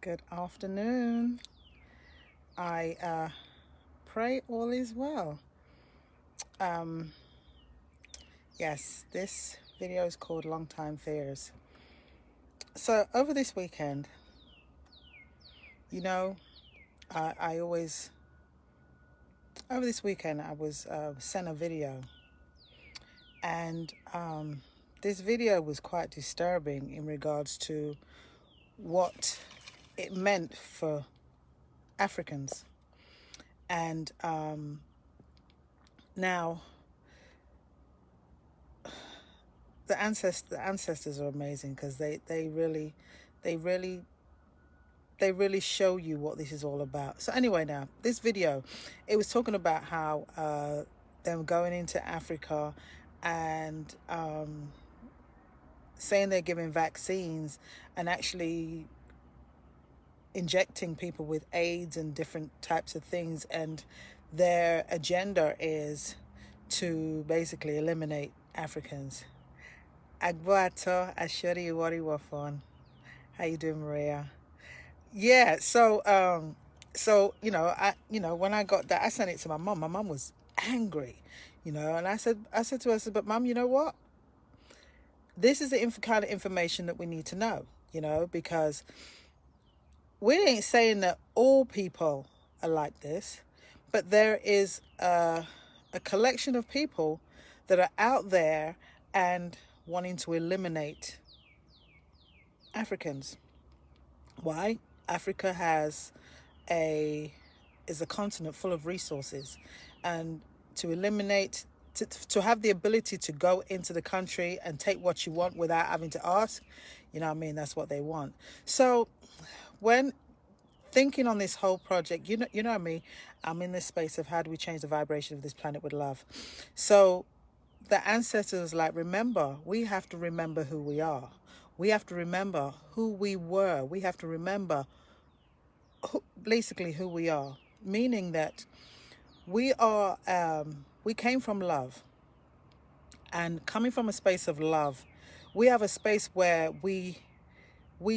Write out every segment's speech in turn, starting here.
Good afternoon. I pray all is well. Um, yes, this video is called Long Time Fears. So, over this weekend, you know, I always, over this weekend, I was sent a video, and this video was quite disturbing in regards to what it meant for Africans. And now, the ancestors are amazing because they really they really show you what this is all about. So anyway, now this video, it was talking about how them going into Africa and saying they're giving vaccines and actually injecting people with AIDS and different types of things, and their agenda is to basically eliminate Africans. Agbato Ashori Wari Wafon. How you doing, Maria? Yeah, so when I got that, I sent it to my mom. My mom was angry, and I said to her, I said, but mom, you know what? This is the kind of information that we need to know, because we ain't saying that all people are like this, but there is a collection of people that are out there and wanting to eliminate Africans. Why? Africa is a continent full of resources, and to eliminate to have the ability to go into the country and take what you want without having to ask, that's what they want. So when thinking on this whole project, you know me, I'm in this space of how do we change the vibration of this planet with love. So the ancestors, like, remember, we have to remember who we are. We have to remember who we were. We have to remember basically who we are, meaning that we came from love, and coming from a space of love, we have a space where we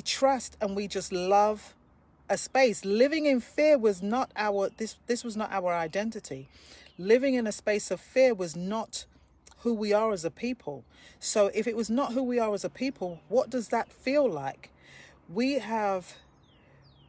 trust and we just love a space. Living in fear was not this was not our identity. Living in a space of fear was not who we are as a people. So if it was not who we are as a people, what does that feel like?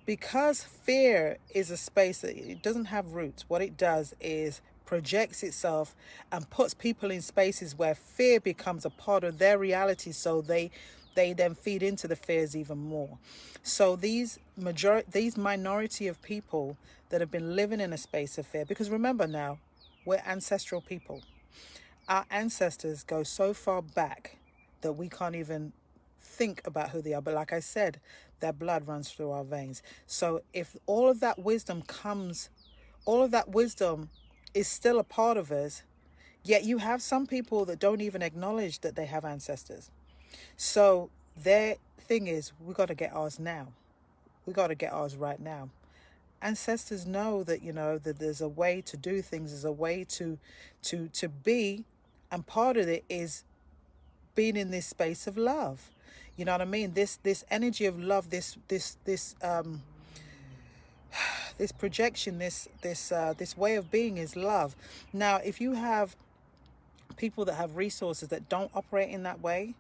Because fear is a space that it doesn't have roots. What it does is projects itself and puts people in spaces where fear becomes a part of their reality, so they then feed into the fears even more. So these minority of people that have been living in a space of fear, because remember now, we're ancestral people. Our ancestors go so far back that we can't even think about who they are. But like I said, their blood runs through our veins. So if all of that wisdom is still a part of us, yet you have some people that don't even acknowledge that they have ancestors. So their thing is, we got to get ours now. We got to get ours right now. Ancestors know that, that there's a way to do things, there's a way to be, and part of it is being in this space of love. You know what I mean? This energy of love, this projection, this way of being is love. Now, if you have people that have resources that don't operate in that way,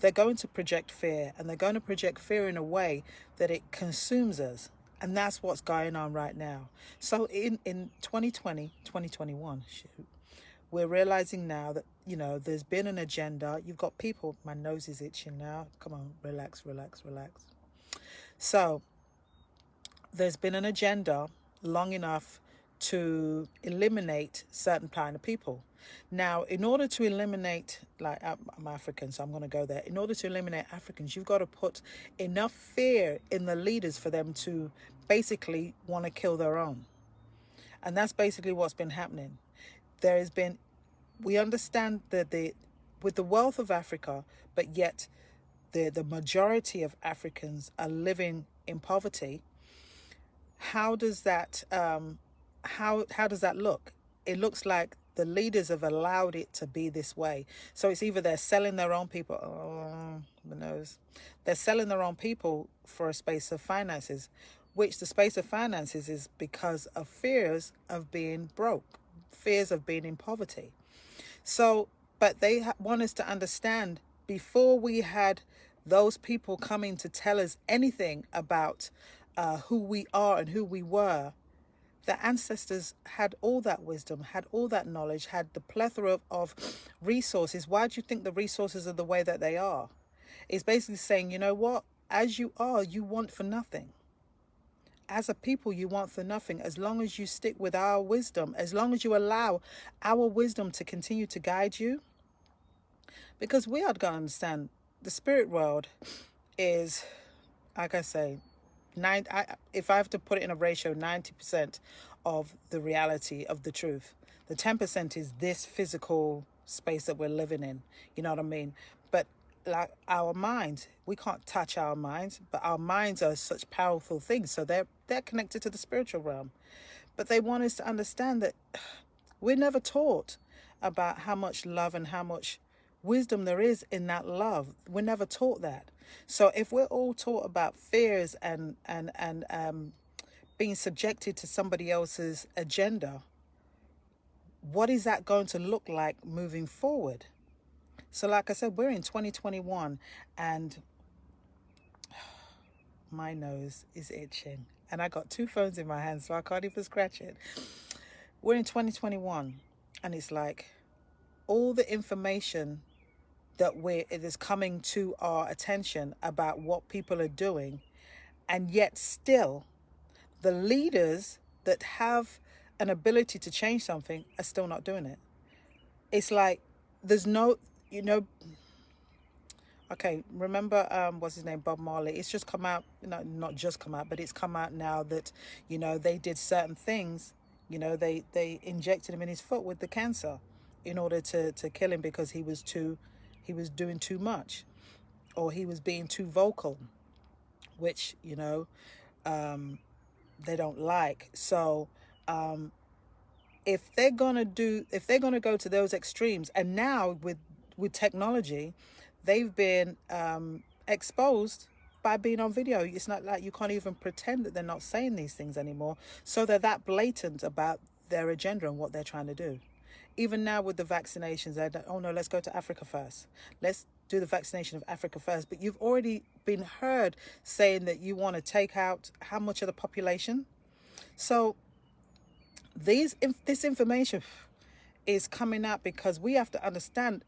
they're going to project fear, and they're going to project fear in a way that it consumes us. And that's what's going on right now. So in 2020, 2021, we're realizing now that, there's been an agenda. You've got people, my nose is itching now. Come on, relax. So there's been an agenda long enough to eliminate certain kind of people. Now, in order to eliminate, like, I'm African, so I'm going to go there. In order to eliminate Africans, you've got to put enough fear in the leaders for them to basically want to kill their own. And that's basically what's been happening. We understand that with the wealth of Africa, but yet the majority of Africans are living in poverty. How does that how does that look? It looks like The leaders have allowed it to be this way. So it's either they're selling their own people. Oh, who knows? They're selling their own people for a space of finances, which the space of finances is because of fears of being broke, fears of being in poverty. So, but they want us to understand, before we had those people coming to tell us anything about who we are and who we were, the ancestors had all that wisdom, had all that knowledge, had the plethora of resources. Why do you think the resources are the way that they are? It's basically saying, you know what? As you are, you want for nothing. As a people, you want for nothing. As long as you stick with our wisdom, as long as you allow our wisdom to continue to guide you. Because we are going to understand, the spirit world is, like I say, if I have to put it in a ratio, 90% of the reality of the truth. The 10% is this physical space that we're living in. You know what I mean? But like our minds, we can't touch our minds, but our minds are such powerful things. So they're connected to the spiritual realm. But they want us to understand that we're never taught about how much love and how much wisdom there is in that love. We're never taught that. So if we're all taught about fears and being subjected to somebody else's agenda, what is that going to look like moving forward? So like I said, we're in 2021 and my nose is itching and I got two phones in my hand, so I can't even scratch it. We're in 2021 and it's like all the information that it is coming to our attention about what people are doing, and yet still the leaders that have an ability to change something are still not doing it. It's like there's no, okay, remember what's his name, Bob Marley? It's just come out, not just come out, but it's come out now that they did certain things. They injected him in his foot with the cancer in order to kill him because he was doing too much, or he was being too vocal, which they don't like. So if they're gonna go to those extremes, and now with technology, they've been exposed by being on video. It's not like you can't even pretend that they're not saying these things anymore. So they're that blatant about their agenda and what they're trying to do. Even now with the vaccinations, oh no, let's go to Africa first. Let's do the vaccination of Africa first. But you've already been heard saying that you want to take out how much of the population. So this information is coming out because we have to understand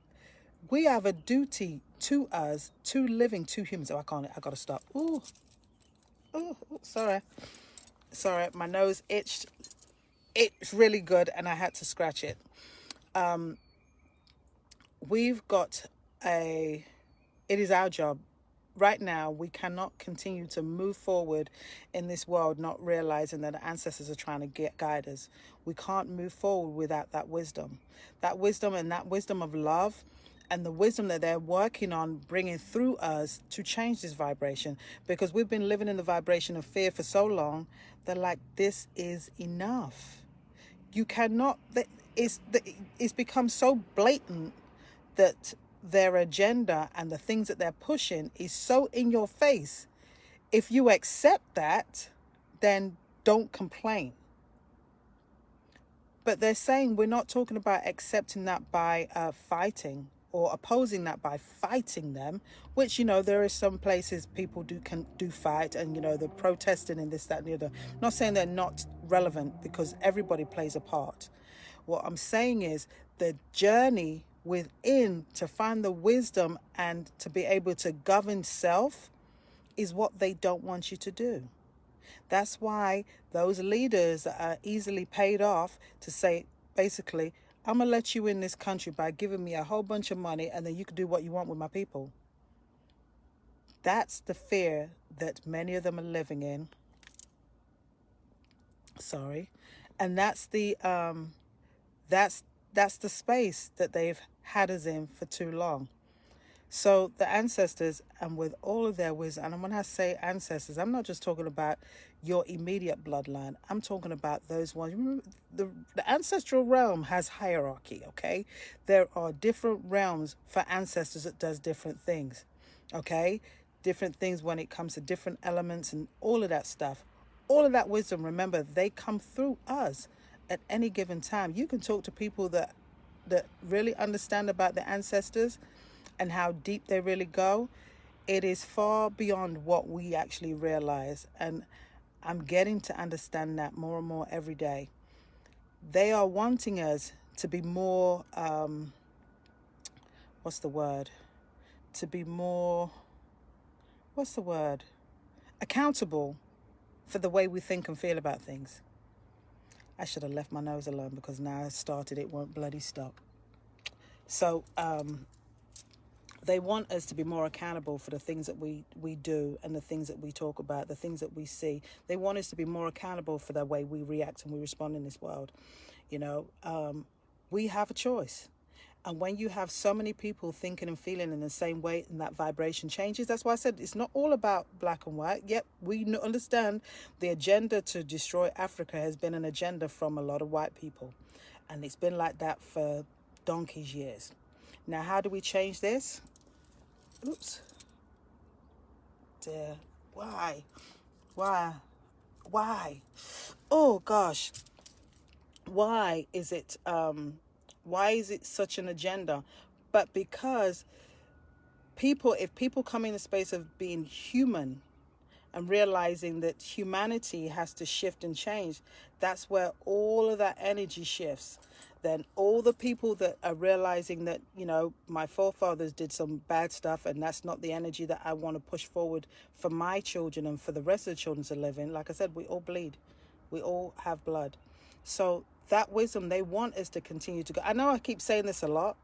we have a duty to us, to living, to humans. Oh, I got to stop. Ooh, sorry, my nose itched. It's really good and I had to scratch it. It is our job. Right now, we cannot continue to move forward in this world not realizing that the ancestors are trying to guide us. We can't move forward without that wisdom. That wisdom and that wisdom of love and the wisdom that they're working on bringing through us to change this vibration. Because we've been living in the vibration of fear for so long that like, this is enough. You cannot, it's become so blatant that their agenda and the things that they're pushing is so in your face. If you accept that, then don't complain. But they're saying we're not talking about accepting that by fighting or opposing that by fighting them, which, there are some places people do fight and, the protesting and this, that, and the other. I'm not saying they're not relevant because everybody plays a part. What I'm saying is the journey within to find the wisdom and to be able to govern self is what they don't want you to do. That's why those leaders are easily paid off to say, basically, I'm going to let you in this country by giving me a whole bunch of money and then you can do what you want with my people. That's the fear that many of them are living in. Sorry. And that's the space that they've had us in for too long. So the ancestors, and with all of their wisdom, and when I say ancestors, I'm not just talking about your immediate bloodline. I'm talking about those ones. Remember, the ancestral realm has hierarchy, okay? There are different realms for ancestors that does different things, okay? Different things when it comes to different elements and all of that stuff. All of that wisdom, remember, they come through us at any given time. You can talk to people that really understand about the ancestors and how deep they really go. It is far beyond what we actually realize. And I'm getting to understand that more and more every day. They are wanting us to be more, what's the word? To be more, what's the word? Accountable for the way we think and feel about things. I should have left my nose alone because now I started, it won't bloody stop. So, they want us to be more accountable for the things that we do and the things that we talk about, the things that we see. They want us to be more accountable for the way we react and we respond in this world. You know, we have a choice. And when you have so many people thinking and feeling in the same way and that vibration changes, that's why I said it's not all about black and white. Yep, we understand the agenda to destroy Africa has been an agenda from a lot of white people. And it's been like that for donkey's years. Now, how do we change this? Oops. Dear. Why? Why? Oh gosh. Why is it such an agenda? But because if people come in the space of being human and realizing that humanity has to shift and change, that's where all of that energy shifts. Then all the people that are realizing that, you know, my forefathers did some bad stuff and that's not the energy that I want to push forward for my children and for the rest of the children to live in. Like I said, we all bleed. We all have blood. So that wisdom, they want us to continue to go. I know I keep saying this a lot,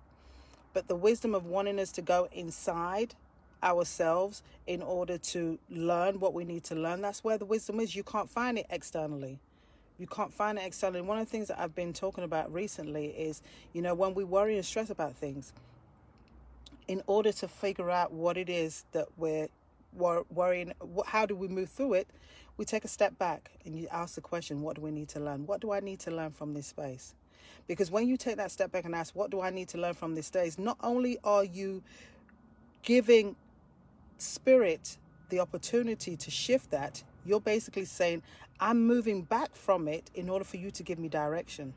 but the wisdom of wanting us to go inside ourselves in order to learn what we need to learn, that's where the wisdom is. You can't find it externally. You can't find it externally. One of the things that I've been talking about recently is, you know, when we worry and stress about things, in order to figure out what it is that we're worrying, how do we move through it, we take a step back and you ask the question, what do we need to learn? What do I need to learn from this space? Because when you take that step back and ask, what do I need to learn from this space? Not only are you giving spirit the opportunity to shift that, you're basically saying, I'm moving back from it in order for you to give me direction.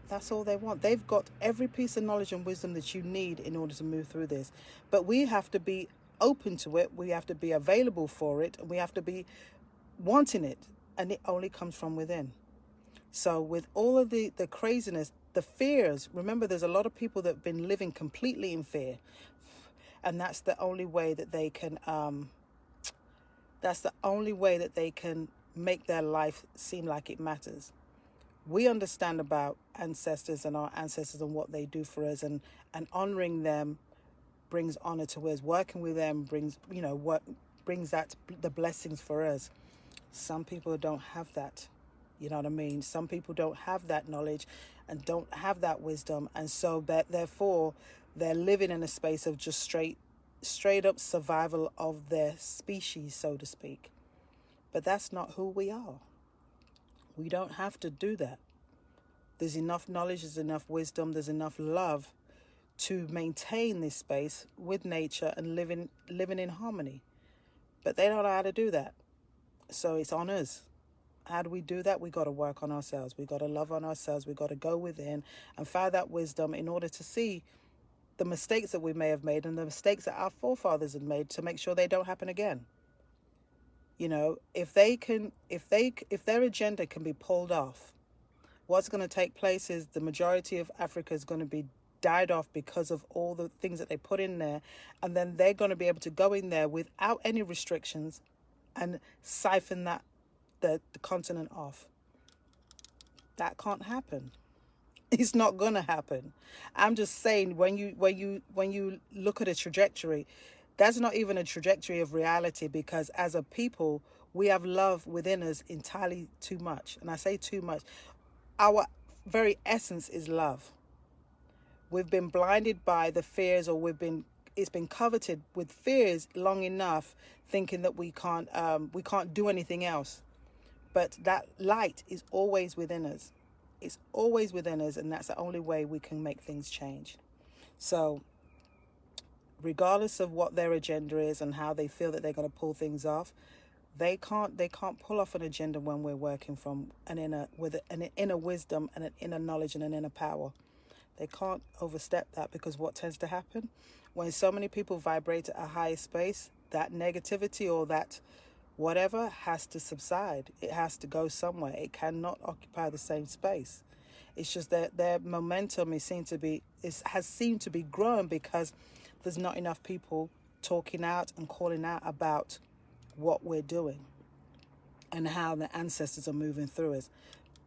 That's all they want. They've got every piece of knowledge and wisdom that you need in order to move through this. But we have to be open to it. We have to be available for it. And we have to be wanting it. And it only comes from within. So with all of the craziness, the fears, remember there's a lot of people that have been living completely in fear. And that's the only way that they can, make their life seem like it matters. We understand about ancestors and our ancestors and what they do for us, and honoring them brings honor to us. Working with them brings that the blessings for us. Some people don't have that. You know what I mean? Some people don't have that knowledge and don't have that wisdom, and so that therefore they're living in a space of just straight up survival of their species, so to speak. But that's not who we are. We don't have to do that. There's enough knowledge, there's enough wisdom, there's enough love to maintain this space with nature and living in harmony. But they don't know how to do that. So it's on us. How do we do that? We got to work on ourselves. We got to love on ourselves. We got to go within and find that wisdom in order to see the mistakes that we may have made and the mistakes that our forefathers have made to make sure they don't happen again. You know, if their agenda can be pulled off, what's going to take place is the majority of Africa is going to be died off because of all the things that they put in there. And then they're going to be able to go in there without any restrictions and siphon the continent off. That can't happen. It's not going to happen. I'm just saying, when you look at a trajectory, that's not even a trajectory of reality, because as a people, we have love within us entirely too much. And I say too much. Our very essence is love. We've been blinded by the fears, or we've been it's been coveted with fears long enough, thinking that we can't do anything else. But that light is always within us. It's always within us, and that's the only way we can make things change. So regardless of what their agenda is and how they feel that they're going to pull things off, they can't pull off an agenda when we're working from with an inner wisdom and an inner knowledge and an inner power. They can't overstep that, because what tends to happen when so many people vibrate at a higher space, that negativity or that whatever has to subside. It has to go somewhere. It cannot occupy the same space. It's just that their momentum has seemed to be growing, because there's not enough people talking out and calling out about what we're doing and how the ancestors are moving through us.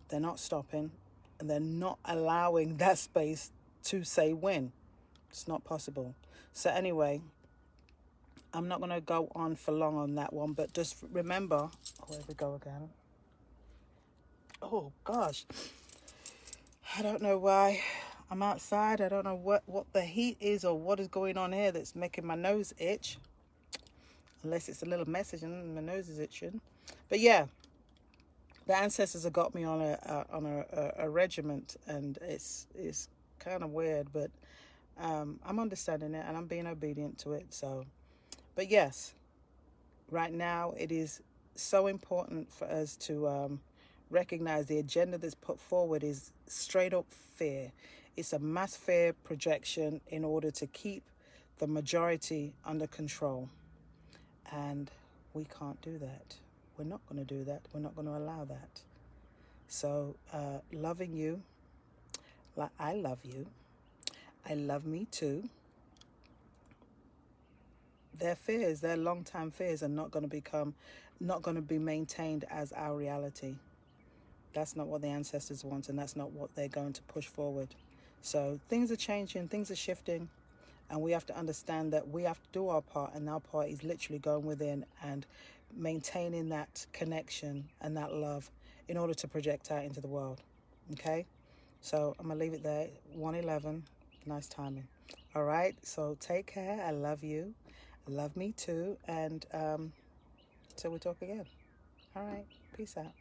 They're not stopping, and they're not allowing that space to say when. It's not possible. So anyway, I'm not going to go on for long on that one, but just remember, here we go again. Oh gosh, I don't know why I'm outside. I don't know what the heat is or what is going on here that's making my nose itch, unless it's a little message and my nose is itching. But yeah, the ancestors have got me on a regiment, and it's kind of weird, but I'm understanding it and I'm being obedient to it. So, but yes, right now it is so important for us to recognize the agenda that's put forward is straight up fear. It's a mass fear projection in order to keep the majority under control. And we can't do that. We're not going to do that. We're not going to allow that. So loving you, like I love you. I love me too. Their fears, their long-time fears, are not going to be maintained as our reality. That's not what the ancestors want, and that's not what they're going to push forward. So things are changing, things are shifting, and we have to understand that we have to do our part, and our part is literally going within and maintaining that connection and that love in order to project out into the world. Okay? So I'm going to leave it there. 1:11. Nice timing. All right? So take care. I love you. Love me too. And till we talk again. All right. Peace out.